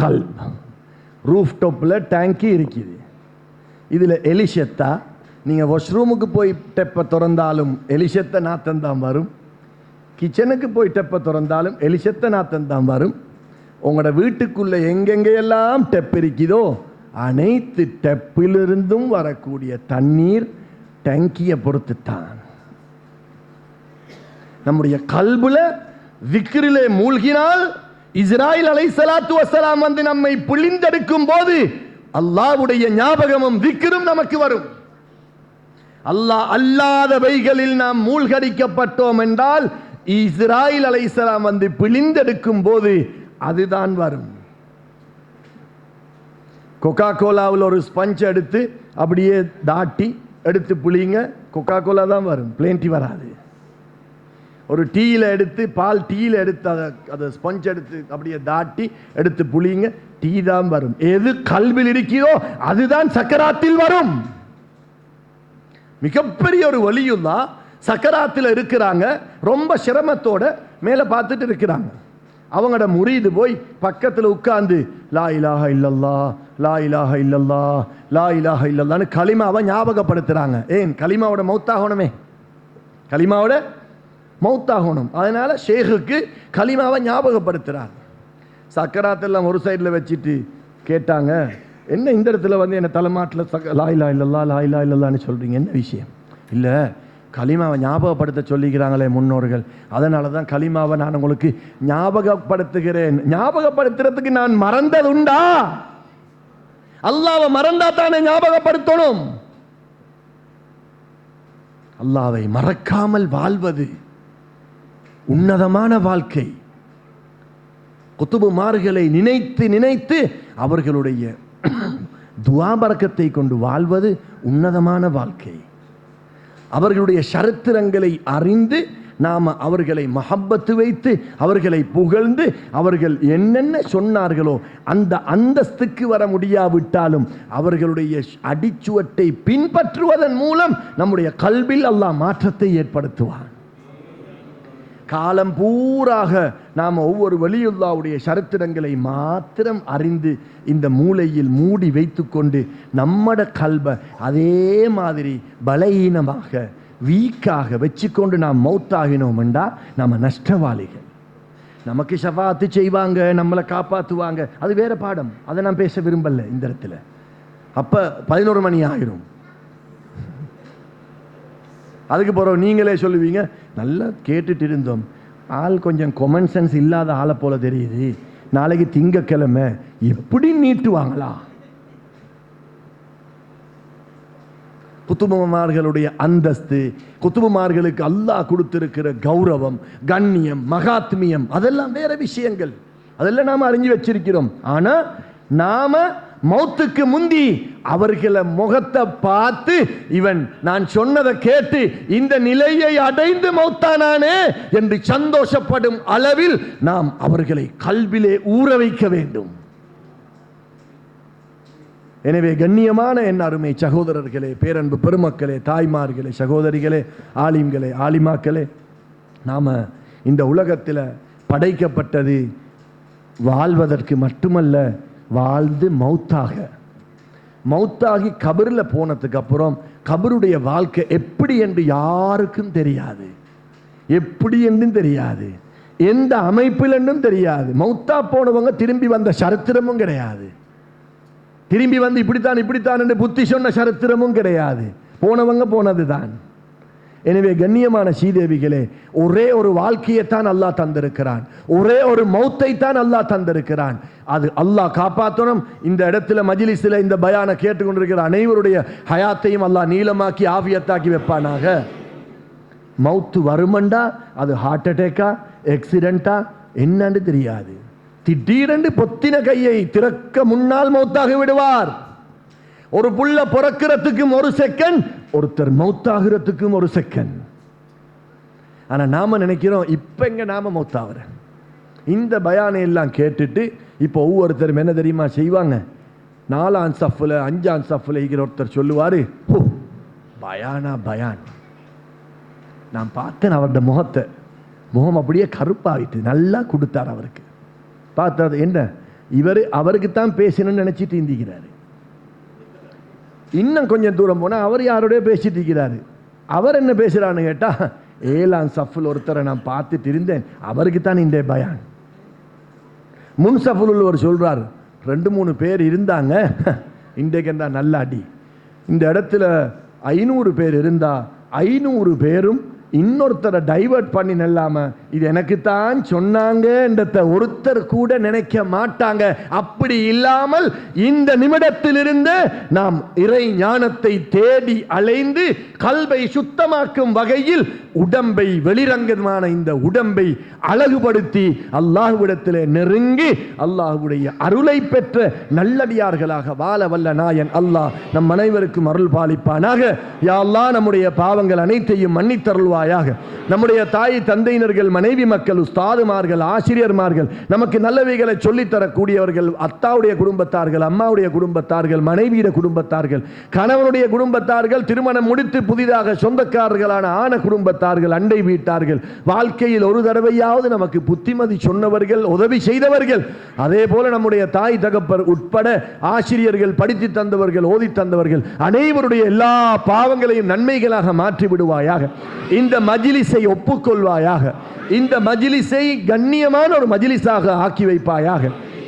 A: கல்ப். ரூஃப் டாப்ல டேங்கி இருக்குது. இதுல எலிசெத்தா, நீங்க வாஷ்ரூமுக்கு போய் டெப்பை திறந்தாலும் எலிசெத்த நாத்தம் தான் வரும். கிச்சனுக்கு போய் டெப்பை திறந்தாலும் எலிசெத்த நாத்தம் தான் வரும். உங்களோட வீட்டுக்குள்ள எங்கெங்கெல்லாம் டெப் இருக்குதோ அனைத்து டெப்பிலிருந்தும் வரக்கூடிய தண்ணீர் டேங்கியை பொறுத்துத்தான். நம்முடைய கல்புல விக்ரிலே மூழ்கினால் இஸ்ராயில் அலைஹிஸ்ஸலாத்து வஸ்ஸலாம் வந்து நம்மை பிழிந்தெடுக்கும் போது அல்லாஹ்வுடைய ஞாபகமும் விக்ரும் நமக்கு வரும். அல்லாஹ் அல்லாதவைகளில் நாம் மூழ்கடிக்கப்பட்டோம் என்றால் இஸ்ராயில் அலைஹிஸ்ஸலாம் வந்து பிழிந்தெடுக்கும் போது அதுதான் வரும். கொக்கா கோலாவில் ஒரு ஸ்பஞ்ச் எடுத்து அப்படியே தாட்டி எடுத்து புளிங்க, கொக்கா கோலா தான் வரும், பிளேன் டீ வராது. ஒரு டீயில் எடுத்து பால் டீயில் எடுத்து அதை ஸ்பஞ்ச் எடுத்து அப்படியே தாட்டி எடுத்து புளிங்க, டீ தான் வரும். எது கல்வில் இருக்கிறதோ அதுதான் சக்கராத்தில் வரும். மிகப்பெரிய ஒரு வலியுல்லா சக்கராத்தில் இருக்கிறாங்க, ரொம்ப சிரமத்தோட மேலே பார்த்துட்டு இருக்கிறாங்க. அவங்களோட முரீது போய் பக்கத்தில் உட்கார்ந்து லா இலாஹ இல்லல்லாஹ் லா இலாஹ இல்லல்லாஹ் லா இலாஹ இல்லல்லாஹ்னு கலிமாவை ஞாபகப்படுத்துறாங்க. ஏன்? கலிமாவோட மௌத்தாகணுமே, கலிமாவோட மௌத்தாகணும். அதனால ஷேகுக்கு கலிமாவை ஞாபகப்படுத்துறாங்க. சக்கராத்தெல்லாம் ஒரு சைடில் வச்சுட்டு கேட்டாங்க, என்ன இந்த இடத்துல வந்து என்ன தலைமாட்டில் லா இலாஹ இல்லல்லாஹ் லா இலாஹ இல்லல்லாஹ்னு சொல்றீங்க, என்ன விஷயம்? இல்லை, கலிமாவை ஞாபகப்படுத்த சொல்லிக்கிறாங்களே முன்னோர்கள், அதனால தான் கலிமாவை நான் உங்களுக்கு ஞாபகப்படுத்துகிறேன். ஞாபகப்படுத்துறதுக்கு நான் மறந்தது உண்டா? அல்லாஹ்வை மறந்தா தானே ஞாபகப்படுத்தணும். அல்லாஹ்வை மறக்காமல் வாழ்வது உன்னதமான வாழ்க்கை. குத்துபுமார்களை நினைத்து நினைத்து அவர்களுடைய துஆ பரக்கத்தை கொண்டு வாழ்வது உன்னதமான வாழ்க்கை. அவர்களுடைய சரித்திரங்களை அறிந்து நாம் அவர்களை மஹப்பத்து வைத்து அவர்களை புகழ்ந்து அவர்கள் என்னென்ன சொன்னார்களோ அந்த அந்தஸ்துக்கு வர முடியாவிட்டாலும் அவர்களுடைய அடிச்சுவட்டை பின்பற்றுவதன் மூலம் நம்முடைய கல்வில் அல்லாஹ் மாற்றத்தை ஏற்படுத்துவான். காலம் பூராக நாம் ஒவ்வொரு வலியுல்லாவுடைய சரித்திரங்களை மாத்திரம் அறிந்து இந்த மூலையில் மூடி வைத்து கொண்டு நம்மட கல்வை அதே மாதிரி பலகீனமாக வீக்காக வச்சுக்கொண்டு நாம் மௌத்தாகினோம் என்றால் நம்ம நஷ்டவாளிகள். நமக்கு ஷஃபாத்து செய்வாங்க, நம்மளை காப்பாற்றுவாங்க, அது வேற பாடம். அதை நான் பேச விரும்பல இந்த இடத்துல. அப்போ 11 மணி ஆயிரும். அதுக்கு பிறகு நீங்களே சொல்லுவீங்க, நல்லா கேட்டுட்டு இருந்தோம், ஆள் கொஞ்சம் காமன் சென்ஸ் இல்லாத ஆளை போல தெரியுது, நாளைக்கு திங்கக்கிழமை எப்படி நீட்டுவாங்களா? குத்துபுமார்களுடைய அந்தஸ்து, குத்துபுமார்களுக்கு அல்லாஹ் கொடுத்திருக்கிற கௌரவம், கண்ணியம், மகாத்மியம், அதெல்லாம் வேற விஷயங்கள். அதெல்லாம் நாம் அறிஞ்சு வச்சிருக்கிறோம். ஆனா நாம மௌத்துக்கு முந்தி அவர்களை முகத்தை பார்த்து இவன் நான் சொன்னதை கேட்டு இந்த நிலையை அடைந்து மௌத்தானானே என்று சந்தோஷப்படும் அளவில் நாம் அவர்களை கல்விலே ஊற வைக்க வேண்டும். எனவே கண்ணியமான என் அருமை சகோதரர்களே, பேரன்பு பெருமக்களே, தாய்மார்களே, சகோதரிகளே, ஆலிம்களே, ஆலிமாக்களே, நாம் இந்த உலகத்தில் படைக்கப்பட்டது வாழ்வதற்கு மட்டுமல்ல, வாழ்ந்து மௌத்தாகி கபரில் போனதுக்கு அப்புறம் கபருடைய வாழ்க்கை எப்படி என்று யாருக்கும் தெரியாது, எப்படி என்றும் தெரியாது, எந்த அமைப்பில் என்றும் தெரியாது. மௌத்தா போனவங்க திரும்பி வந்த சரித்திரமும் கிடையாது, திரும்பி வந்து இப்படித்தான் என்று புத்தி சொன்ன சரித்திரமும் கிடையாது. போனவங்க போனதுதான். எனவே கண்ணியமான சீதேவிகளே, ஒரே ஒரு வாழ்க்கையைத்தான் அல்லாஹ் தந்திருக்கிறான், ஒரே ஒரு மௌத்தை தான் அல்லாஹ் தந்திருக்கிறான். அது அல்லாஹ் காப்பாற்றணும். இந்த இடத்துல மஜ்லிஸில் இந்த பயானை கேட்டுக்கொண்டிருக்கிற அனைவருடைய ஹயாத்தையும் அல்லாஹ் நீளமாக்கி ஆஃபியத்தாக்கி வைப்பானாக. மௌத்து வருமண்டா அது ஹார்ட் அட்டாக்கா, ஆக்சிடென்ட்டா என்னன்னு தெரியாது. திடீரென்று பொத்தின கையை திறக்க முன்னால் மௌத்தாக விடுவார். ஒரு புள்ள பிறக்கிறதுக்கும் 1 செகண்ட், ஒருத்தர் மௌத்தாகிறதுக்கும் 1 செகண்ட். ஆனா நாம நினைக்கிறோம் இப்ப எங்க நாம மௌத்தாகிற. இந்த பயானை எல்லாம் கேட்டுட்டு இப்போ ஒவ்வொருத்தரும் என்ன தெரியுமா செய்வாங்க, 4ஆம் சஃப்ல 5ஆம் சஃப்ல இருக்கிற ஒருத்தர் சொல்லுவாரு, பயான். நான் பார்த்தேன் அவருடைய முகம் அப்படியே கருப்பாகிட்டு, நல்லா கொடுத்தார் அவருக்கு. பார்த்தது என்ன, அவருக்கு தான் பேசணும்னு நினைச்சிட்டு இருந்திருக்கிறாரு. இன்னும் கொஞ்சம் தூரம் போனால் அவர் யாரோடய பேசிட்டு இருக்கிறாரு. அவர் என்ன பேசுகிறான்னு கேட்டால், 7ஆம் சஃபில் ஒருத்தரை நான் பார்த்துட்டு இருந்தேன், அவருக்கு தான் இந்த பயான். முன் சஃபில் உள்ளவர் சொல்கிறார், 2-3 பேர் இருந்தாங்க, இன்றைக்கு என்ன நல்ல அடி. இந்த இடத்துல 500 பேர் இருந்தா 500 பேரும் இன்னொருத்தரை டைவர்ட் பண்ணி நல்லாம இது எனக்கு தான் சொன்னாங்கன்றத ஒருத்தர் கூட நினைக்க மாட்டாங்க. அப்படி இல்லாமல் இந்த நிமிடத்திலிருந்து நாம் இறை ஞானத்தை தேடி அலைந்து கல்வை சுத்தமாக்கும் வகையில் உடம்பை, வெளிரங்கமான இந்த உடம்பை அழகுபடுத்தி அல்லாஹ்விடத்திலே நெருங்கி அல்லாஹ்வுடைய அருளை பெற்ற நல்லடியார்களாக வாழ வல்ல நாயன் அல்லாஹ் நம் அனைவருக்கும் அருள் பாலிப்பானாக. யா அல்லாஹ், நம்முடைய பாவங்கள் அனைத்தையும் மன்னித்தருள்வாயாக. நம்முடைய தாய் தந்தையினர்கள், மனைவி மக்கள், உஸ்தாதுமார்கள், ஆசிரியர்மார்கள், நமக்கு நல்லவைகளை சொல்லித்தரக்கூடியவர்கள், அத்தாவுடைய குடும்பத்தார்கள், அம்மாவுடைய குடும்பத்தார்கள், மனைவியுடைய குடும்பத்தார்கள், கணவனுடைய குடும்பத்தார்கள், திருமணம் முடித்து புதிதாக சொந்தக்காரர்களான ஆன குடும்பத்தார்கள், அண்டை வீட்டார்கள், வாழ்க்கையில் ஒரு தடவையாவது நமக்கு புத்திமதி சொன்னவர்கள், உதவி செய்தவர்கள், அதே போல நம்முடைய தாய் தகப்பர் உட்பட ஆசிரியர்கள், படித்து தந்தவர்கள், ஓதி தந்தவர்கள் அனைவருடைய எல்லா பாவங்களையும் நன்மைகளாக மாற்றி விடுவாயாக. இந்த மஜ்லிஸை ஒப்புக்கொள்வாயாக. இந்த மஜ்லிஸை கண்ணியமான ஒரு மஜ்லிஸாக ஆக்கி வைப்பாயாக.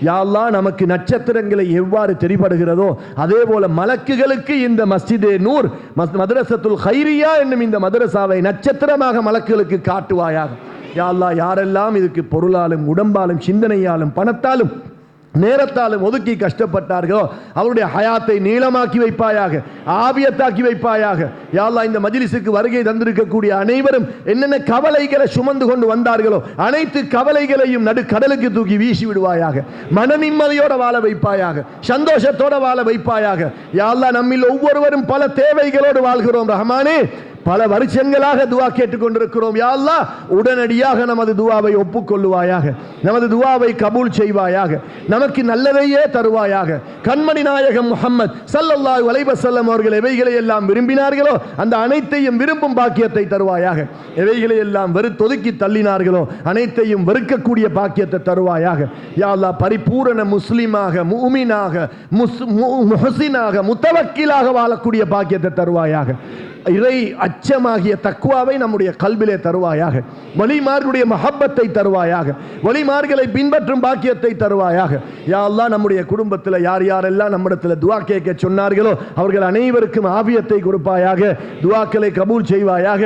A: யா அல்லாஹ், நமக்கு நட்சத்திரங்களை எவ்வாறு தெரிபடுகிறதோ அதே போல மலக்குகளுக்கு இந்த மஸ்ஜிதே நூர், மதரசத்துல் ஹைரியா என்னும் இந்த மதரசாவை நட்சத்திரமாக மலக்குகளுக்கு காட்டுவாயாக. யா அல்லாஹ், யாரெல்லாம் இதுக்கு பொருளாலும், உடம்பாலும், சிந்தனையாலும், பணத்தாலும் நேரத்தாலும் ஒதுக்கி கஷ்டப்பட்டார்களோ அவருடைய ஹயாத்தை நீளமாக்கி வைப்பாயாக, ஆபியத்தாக்கி வைப்பாயாக. யா அல்லாஹ், இந்த மஜ்லிஸுக்கு வருகை தந்திருக்கக்கூடிய அனைவரும் என்னென்ன கவலைகளை சுமந்து கொண்டு வந்தார்களோ அனைத்து கவலைகளையும் நடுக்கடலுக்கு தூக்கி வீசி விடுவாயாக. மன நிம்மதியோட வாழ வைப்பாயாக, சந்தோஷத்தோட வாழ வைப்பாயாக. யா அல்லாஹ், நம்மில் ஒவ்வொருவரும் பல தேவைகளோடு வாழ்கிறோம் ரஹ்மானே. பல வருஷங்களாக துவா கேட்டுக்கொண்டிருக்கிறோம். யா அல்லாஹ், உடனடியாக நமது துவாவை ஒப்புக்கொள்ளுவாயாக, நமது துவாவை கபூல் செய்வாயாக, நமக்கு நல்லதையே தருவாயாக. கண்மணி நாயகம் முஹம்மத் ஸல்லல்லாஹு அலைஹி வஸல்லம் அவர்கள் எவைகளை எல்லாம் விரும்பினார்களோ அந்த அனைத்தையும் விரும்பும் பாக்கியத்தை தருவாயாக. எவைகளை எல்லாம் வெறுத்தொதுக்கி தள்ளினார்களோ அனைத்தையும் வெறுக்கக்கூடிய பாக்கியத்தை தருவாயாக. யா அல்லாஹ், பரிபூரண முஸ்லிமாக, முஃமினாக, முஹ்சினாக, முத்தவக்கிலாக வாழக்கூடிய பாக்கியத்தை தருவாயாக. இறை அச்சமாகிய தக்வாவை நம்முடைய கல்விலே தருவாயாக. வலிமார்களுடைய மஹப்பத்தை தருவாயாக. வலிமார்களை பின்பற்றும் பாக்கியத்தை தருவாயாக. யா அல்லாஹ், நம்முடைய குடும்பத்தில் யார் யாரெல்லாம் நம்மிடத்தில் துவா கேட்க சொன்னார்களோ அவர்கள் அனைவருக்கும் ஆபியத்தை கொடுப்பாயாக, துவாக்களை கபூல் செய்வாயாக.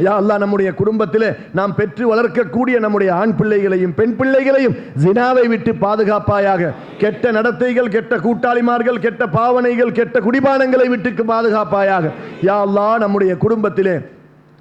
A: யா அல்லாஹ், நம்முடைய குடும்பத்தில் நாம் பெற்று வளர்க்கக்கூடிய நம்முடைய ஆண் பிள்ளைகளையும் பெண் பிள்ளைகளையும் ஜினாவை விட்டு பாதுகாப்பாயாக. கெட்ட நடத்தைகள், கெட்ட கூட்டாளிமார்கள், கெட்ட பாவனைகள், கெட்ட குடிபானங்களை விட்டு பாதுகாப்பாயாக. யா அல்லாஹ், நம்முடைய குடும்பத்திலே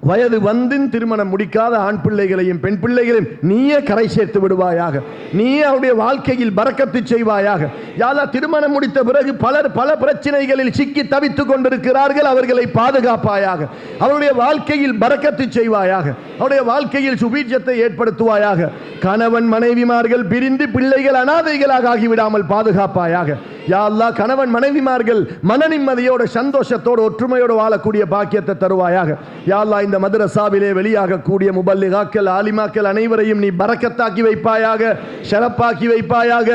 A: வயது வந்து திருமணம் முடிக்காத ஆண் பிள்ளைகளையும் பெண் பிள்ளைகளையும் நீயே கரை சேர்த்து விடுவாயாக. நீயே அவருடைய வாழ்க்கையில் பரக்கத்து செய்வாயாக. யா அல்லாஹ், திருமணம் முடித்த பிறகு பலர் பல பிரச்சனைகளில் சிக்கி தவித்துக் கொண்டிருக்கிறார்கள், அவர்களை பாதுகாப்பாயாக. அவருடைய வாழ்க்கையில் பரக்கத்து செய்வாயாக. அவருடைய வாழ்க்கையில் சுபீட்சத்தை ஏற்படுத்துவாயாக. கணவன் மனைவிமார்கள் பிரிந்து பிள்ளைகள் அனாதைகளாக ஆகிவிடாமல் பாதுகாப்பாயாக. யா அல்லாஹ், கணவன் மனைவிமார்கள் மன நிம்மதியோடு சந்தோஷத்தோடு ஒற்றுமையோடு வாழக்கூடிய பாக்கியத்தை தருவாயாக. யா அல்லாஹ், இந்த மதரசாவிலே வெளியாகக்கூடிய முபல்லிகாக்கள், ஆலிமாக்கள் அனைவரையும் நீ பரக்கத்தாக்கி வைப்பாயாக, ஷரப்பாக்கி வைப்பாயாக.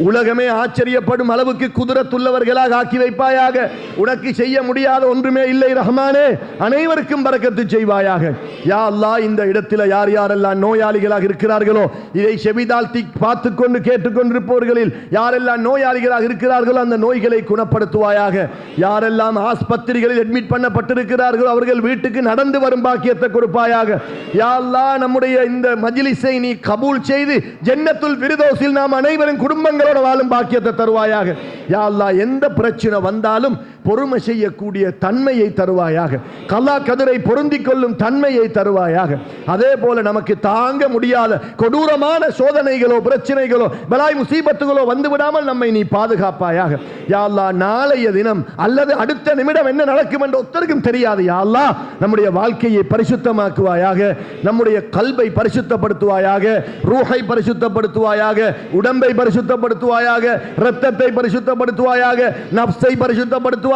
A: உலகமே ஆச்சரியப்படும் அளவுக்கு குதிரத்துள்ளவர்களாக ஆக்கி வைப்பாயாக. உனக்கு செய்ய முடியாத ஒன்றுமே இல்லை ரஹ்மானே, அனைவருக்கும் பரக்கத்து செய்வாயாக. யா அல்லாஹ், இந்த இடத்தில் யார் யாரெல்லாம் நோயாளிகளாக இருக்கிறார்களோ இதை செவிதாழ்த்தி பார்த்து கொண்டு கேட்டுக்கொண்டிருப்பவர்களில் யாரெல்லாம் நோயாளிகளாக இருக்கிறார்கள் அந்த நோய்களை குணப்படுத்துவாயாக. யாரெல்லாம் ஆஸ்பத்திரிகளில் அட்மிட் பண்ணப்பட்டிருக்கிறார்களோ அவர்கள் வீட்டுக்கு நடந்து வரும் பாக்கியத்தை கொடுப்பாயாக. யா அல்லாஹ், நம்முடைய இந்த மஜ்லிஸை நீ கபூல் செய்து ஜன்னத்துல் ஃபிர்தௌஸில் நாம் அனைவரும் குடும்பங்களோடு வாழும் பாக்கியத்தை தருவாயாக. யா அல்லாஹ், எந்த பிரச்சனை வந்தாலும் பொறுமை செய்யக்கூடிய தன்மையை தருவாயாக. கலா கதிரை பொருந்திக் கொள்ளும் தன்மையை தருவாயாக. அதே போல நமக்கு தாங்க முடியாத கொடூரமான சோதனைகளோ பிரச்சனைகளோ பலாய் முசீபத்துகளோ வந்துவிடாமல் நம்மை நீ பாதுகாப்பாயாக. யா அல்லாஹ், நாளைய தினம் அல்லது அடுத்த நிமிடம் என்ன நடக்கும் என்று ஒருத்தருக்கும் தெரியாது. யா அல்லாஹ், நம்முடைய வாழ்க்கையை பரிசுத்தமாக்குவாயாக. நம்முடைய கல்வை பரிசுத்தப்படுத்துவாயாக, ரூஹை பரிசுத்தப்படுத்துவாயாக, உடம்பை பரிசுத்தப்படுத்துவாயாக, இரத்தத்தை பரிசுத்தப்படுத்துவாயாக, நப்சை பரிசுத்தப்படுத்துவாயாக,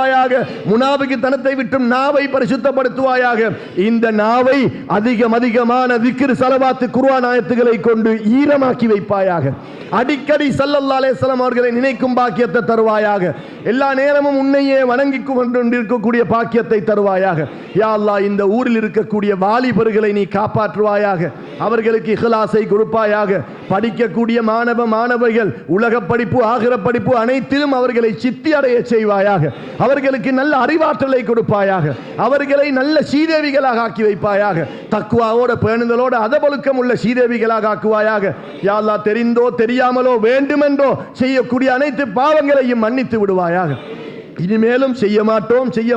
A: முனாபிக்குத்தனத்தை விட்டும் நாவை பரிசுத்தப்படுத்துவாயாக. இந்த நாவை அதிகமான திக்ர், ஸலவாத், குர்ஆன் ஆயத்துக்களை கொண்டு ஈரமாக்கி வைப்பாயாக. அடிக்கடி ஸல்லல்லாஹு அலைஹி வஸல்லம் அவர்களை நினைக்கும் பாக்கியத்தை தருவாயாக. எல்லா நேரமும் உன்னையே வணங்கி கொண்டிருக்கக்கூடிய பாக்கியத்தை தருவாயாக. யா அல்லாஹ், இந்த ஊரில் இருக்கக்கூடிய வாலிபர்களை நீ காப்பாற்றுவாயாக. அவர்களுக்கு இஹ்லாஸை கொடுப்பாயாக. படிக்கக்கூடிய மாணவர்கள் உலக படிப்பு, ஆகிர படிப்பு அனைத்திலும் அவர்களை சித்தி அடைய செய்வாயாக. அவர்களுக்கு நல்ல அறிவாற்றலை கொடுப்பாயாக. அவர்களை நல்ல சீதேவிகளாக ஆக்கி வைப்பாயாக. தக்வாவோட பேணுதலோட அதபொழுக்கம் உள்ள சீதேவிகளாக ஆக்குவாயாக. யா அல்லாஹ், தெரிந்தோ தெரியாமலோ வேண்டுமென்றோ செய்யக்கூடிய அனைத்து பாவங்களையும் மன்னித்து விடுவாயாக. இனிமேலும் செய்ய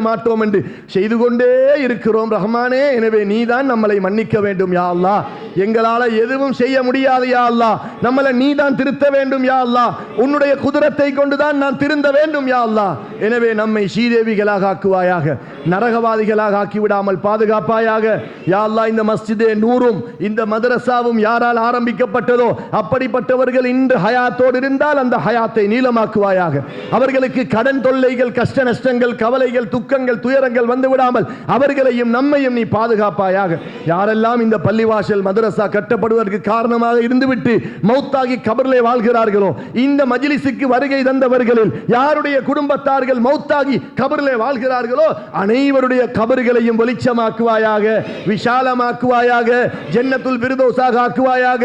A: மாட்டோம் என்று செய்து கொண்டே இருக்கிறோம் ரஹ்மானே. எனவே நீதான் நம்மளை மன்னிக்க வேண்டும் யா அல்லாஹ். எங்களால் எதுவும் செய்ய முடியாது யா அல்லாஹ். நம்மளை நீதான் திருத்த வேண்டும் யா அல்லாஹ். உன்னுடைய குதிரத்தை கொண்டுதான் நான் திருந்த வேண்டும் யா அல்லாஹ். எனவே நம்மை ஸ்ரீதேவிகளாக ஆக்குவாயாக, நரகவாதிகளாக ஆக்கிவிடாமல் பாதுகாப்பாயாக. யா அல்லாஹ், இந்த மஸ்ஜிதே நூரும் இந்த மதரசாவும் யாரால் ஆரம்பிக்கப்பட்டதோ அப்படிப்பட்டவர்கள் இன்று ஹயாத்தோடு இருந்தால் அந்த ஹயாத்தை நீளமாக்குவாயாக. அவர்களுக்கு கடன் தொல்லைகள், கஷ்ட நஷ்டங்கள், கவலைகள், துக்கங்கள், துயரங்கள் வந்து விடாமல் அவர்களையும் நம்மையும் நீ பாதுகாப்பாயாக. யாரெல்லாம் இந்த பள்ளிவாசல் மதரசா கட்டப்படுவதற்கு காரணமாக இருந்துவிட்டு மௌத்தாகி கபரிலே வாழ்கிறார்களோ, இந்த மஜ்லிஸுக்கு வருகை தந்தவர்களில் யாருடைய குடும்பத்தார்கள் மௌத்தாகி கபரிலே வாழ்கிறார்களோ அனைவருடைய கபர்களையும் வெளிச்சமாக்குவாயாக, விஷாலமாக்குவாயாக, ஜன்னத்துல் ஃபிர்தௌஸாக ஆக்குவாயாக.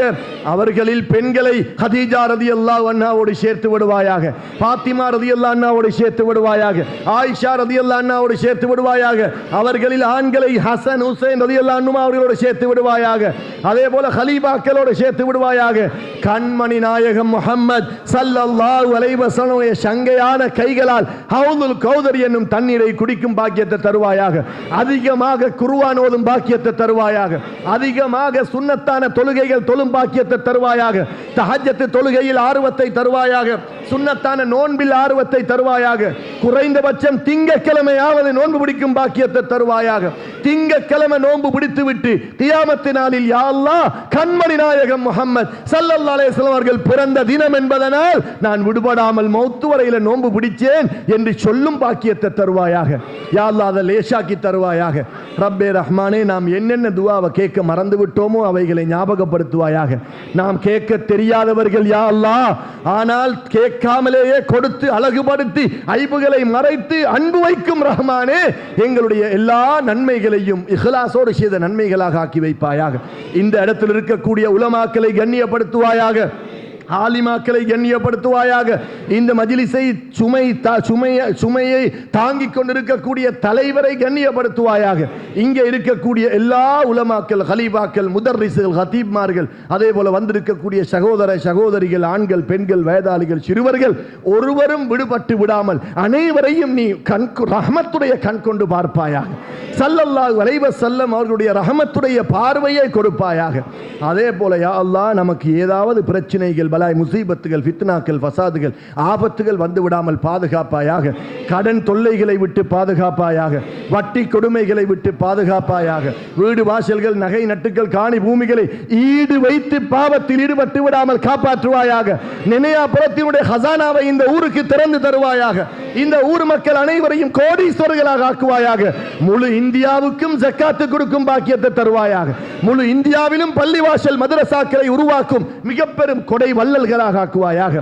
A: அவர்களில் பெண்களை ஹதீஜா ரலியல்லாஹு அன்ஹாவோடு சேர்த்து விடுவாயாக, ஃபாத்திமா ரலியல்லாஹு அன்ஹாவோடு சேர்த்து விடுவாயாக. விடுவாயாக. ஆயிஷா ரலியல்லாஹு அன்ஹாவோடு சேர்த்து விடுவாயாக. அவர்களில் ஆண்களை ஹசன் ஹுசைன் ரலியல்லாஹு அன்ஹுமா அவர்களோடு சேர்த்து விடுவாயாக. அதே போல ஹலீஃபாக்களோடு சேர்த்து விடுவாயாக. கண்மணி நாயகம் முஹம்மத் ஸல்லல்லாஹு அலைஹி வஸல்லம் சங்கையான கைகளால் ஹவுதுல் கௌதர் என்னும் தண்ணீரை குடிக்கும் பாக்கியத்தை தருவாயாக. அதிகமாக குர்ஆன் ஓதும் பாக்கியத்தை தருவாயாக. அதிகமாக சுன்னத்தான தொழுகைகள் தொழும் பாக்கியத்தை தருவாயாக. தஹஜ்ஜத் தொழுகையில் ஆர்வத்தை தருவாயாக. சுன்னத்தான நோன்பில் ஆர்வத்தை தருவாயாக. குறைந்தபட்சம் திங்கட்கிழமையாவது நோன்பு பிடிக்கும் பாக்கியத்தை தருவாயாக. திங்கட்கிழமை நோன்பு பிடித்து விட்டு கியாமத் நாளில் யா அல்லாஹ் கண்மணி நாயகம் முஹம்மத் ஸல்லல்லாஹு அலைஹி வஸல்லம் அவர்கள் பிறந்த தினம் என்பதனால் நான் விடுபடாமல் மௌத்து வரையில நோன்பு பிடிச்சேன் என்று சொல்லும் பாக்கியத்தை தருவாயாக. யா அல்லாஹ் அதை லேசாக்கி தருவாயாக. ரப்பே ரஹ்மானே, நாம் என்னென்ன துஆவை கேட்க மறந்து விட்டோமோ அவைகளை ஞாபகப்படுத்துவாயாக. நாம் கேட்க தெரியாதவர்கள் யா அல்லாஹ், ஆனால் கேட்காமலேயே கொடுத்து அழகுபடுத்தி ஐபுகளை மறைத்து அன்பு வைக்கும் ரஹ்மானே, எங்களுடைய எல்லா நன்மைகளையும் இஹ்லாஸோடு செய்த நன்மைகளாக ஆக்கி வைப்பாயாக. இந்த இடத்தில் இருக்கக்கூடிய உலமாக்களை கண்ணியப்படுத்துவாயாக. ஆலிமாக்களை கண்ணியப்படுத்துவாயாக. இந்த மஜ்லிஸை சுமையை தாங்கிக் கொண்டிருக்கக்கூடிய தலைவரை கண்ணியப்படுத்துவாயாக. இங்கே இருக்கக்கூடிய எல்லா உலமாக்கள், ஹலீஃபாக்கள், முதர்ரிஸ்கள், ஹதீப்மார்கள், அதே போல வந்திருக்கக்கூடிய சகோதர சகோதரிகள், ஆண்கள், பெண்கள், வயதாளிகள், சிறுவர்கள் ஒருவரும் விடுபட்டு விடாமல் அனைவரையும் நீ ரஹமத்துடைய கண் கொண்டு பார்ப்பாயாக. ஸல்லல்லாஹு அலைஹி வஸல்லம் அவர்களுடைய ரஹமத்துடைய பார்வையை கொடுப்பாயாக. அதே போல யா அல்லாஹ், நமக்கு ஏதாவது பிரச்சனைகள், பலாய், முசீபத்துகள், ஃபித்னாக்கள், ஃபசாதுகள், ஆபத்துகள் வந்து விடாமல் பாதுகாப்பாயாக. கடன் தொல்லைகளை விட்டு பாதுகாப்பாயாக. வட்டி கொடுமைகளை விட்டு பாதுகாப்பாயாக. வீடு வாசல்கள், நகை நட்டுக்கள், காணி பூமிகளை ஈடு வைத்து பாவத்தில் ஈடுபட்டு விடாமல் காப்பாற்றுவாயாக. நினையாபுரத்தினுடைய ஹசானாவை இந்த ஊருக்கு திறந்து தருவாயாக. இந்த ஊர் மக்கள் அனைவரையும் கோடீஸ்வரர்களாக ஆக்குவாயாக. முழு இந்தியாவுக்கும் ஜக்காத்து கொடுக்கும் பாக்கியத்தை தருவாயாக. முழு இந்தியாவிலும் பள்ளிவாசல் மதரசாக்களை உருவாக்கும் மிக பெரும் கொடை வள்ளல்களாக ஆக்குவாயாக.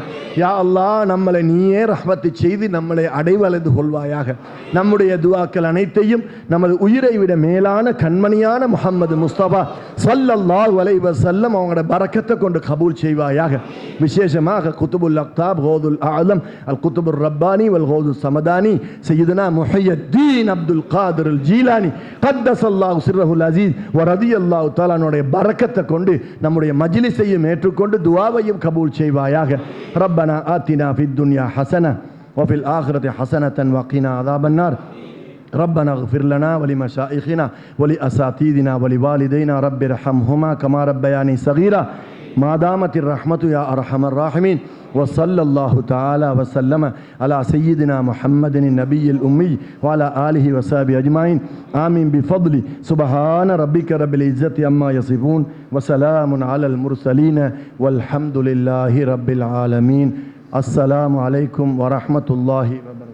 A: யா அல்லாஹ், நம்மளை நீயே ரஹ்மத்து செய்து நம்மளை அடைவளைந்து கொள்வாயாக. நம்முடைய துஆக்கள் அனைத்தையும் நமது உயிரை விட மேலான கண்மணியான முஹம்மது முஸ்தபா ஸல்லல்லாஹு அலைஹி வஸல்லம் அவங்களோட பரக்கத்தை கொண்டு கபூல் செய்வாயாக. விசேஷமாக குதுபுல் அக்தாப், கௌதுல் ஆலம், அல் குதுபுர் ரப்பானி வல் கௌதுல் சமதானி, சையதுனா முஹய்யத்தீன் அப்துல் காதிர் அல் ஜீலானி கத்தஸல்லாஹு சிர்ரஹுல் அஸீஸ் வ ரதியல்லாஹு தஆலா அவருடைய பரக்கத்தை கொண்டு நம்முடைய மஜ்லிஸையும் ஏற்றுக்கொண்டு துஆவையும் கபூல் செய்வாயாக. ரப்பனா ஆத்தினா ஃபித் துன்யா ஹஸனா வ ஃபில் ஆখিরাতি ஹஸனத்தன் வ கினா அஸாபன் நார். ربنا اغفر لنا ولمشائخنا ولأساتذتنا ولوالدينا رب ارحمهما كما ربياني صغيرا ما دامت الرحمة يا أرحم الراحمين. وصلى الله تعالى وسلم على سيدنا محمد النبي الأمي وعلى آله وصحبه أجمعين. آمين بفضل سبحان ربك رب العزة عما يصفون وسلام على المرسلين والحمد لله رب العالمين. السلام عليكم ورحمة الله وبركاته.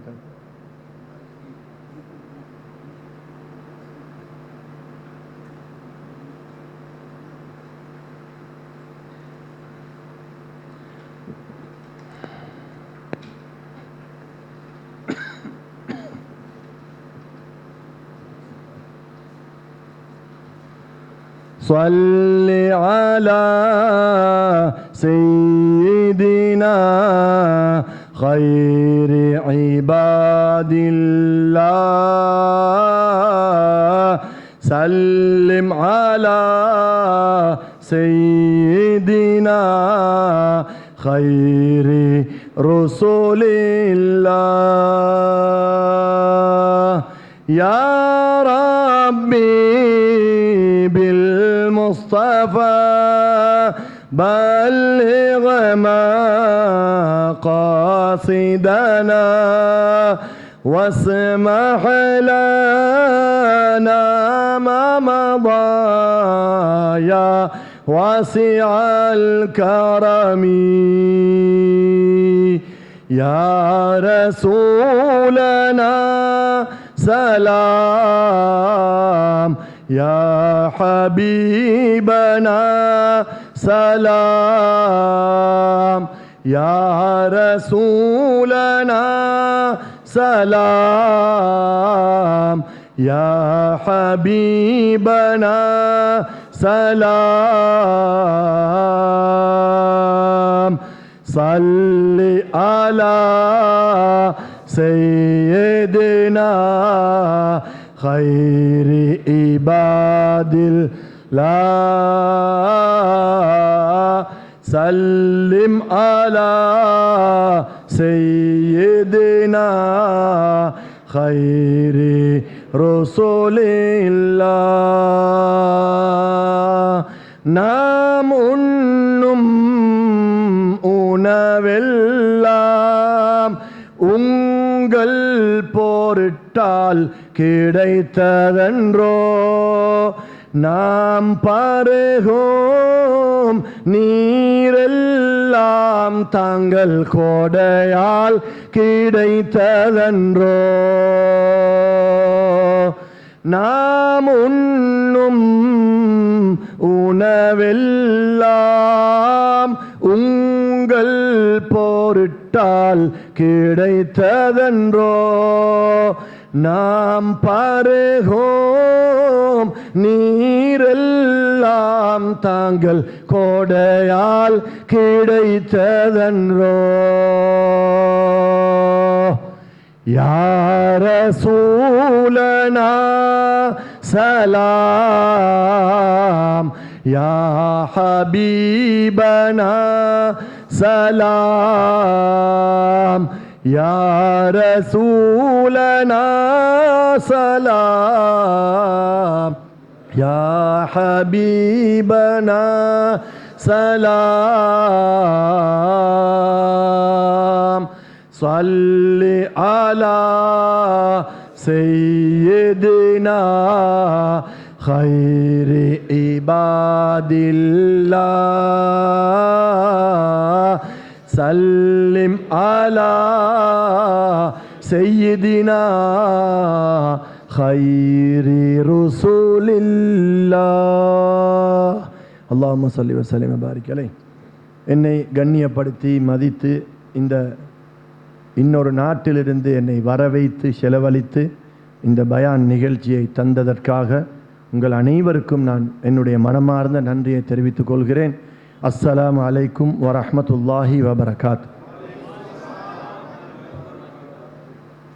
A: صل على سيدنا خير عباد الله. سلم على سيدنا خير رسول الله. يا ربي بالمصطفى بلغ مقاصدنا واسمح لنا ما مضى يا واسع الكرم. يا رسولنا سلام، يا حبيبنا سلام، يا رسولنا سلام، يا حبيبنا سلام. صل على سيدنا خير عباد الله سلم على سيدنا خير رسول الله நாம் உண்ணும் உணவெல்லாம் உங்கள் பொருட்டால் கிடைத்ததென்றோ நாம் பருகும் நீரெல்லாம் தாங்கள் கோடையால் கிடைத்ததென்றோ நாம் உண்ணும் உணவெல்லாம் உங்கள் பொருட்டால் கிடைத்ததென்றோ நாம் பருகும் நீரெல்லாம் தாங்கள் கோடையால் கிடைத்ததென்றோ யா ரசூலனா சலாம் யா ஹபீபனா சலாம் யா ரசூலனா சலாம் யா ஹபீபனா சலாம் ஸல்லி அலா சய்யிதினா خير عباد الله سلم على سيدنا خير رسول الله اللهم صل وسلم وبارك عليه. என்னை கண்ணியப்படுத்தி மதித்து இந்த இன்னொரு நாட்டிலிருந்து என்னை வரவைத்து செலவழித்து இந்த பயான் நிகழ்ச்சியை தந்ததற்காக உங்கள் அனைவருக்கும் நான் என்னுடைய மனமார்ந்த நன்றியை தெரிவித்துக் கொள்கிறேன். அஸ்ஸலாமு அலைக்கும் வரஹ்மத்துல்லாஹி வபரகாத்.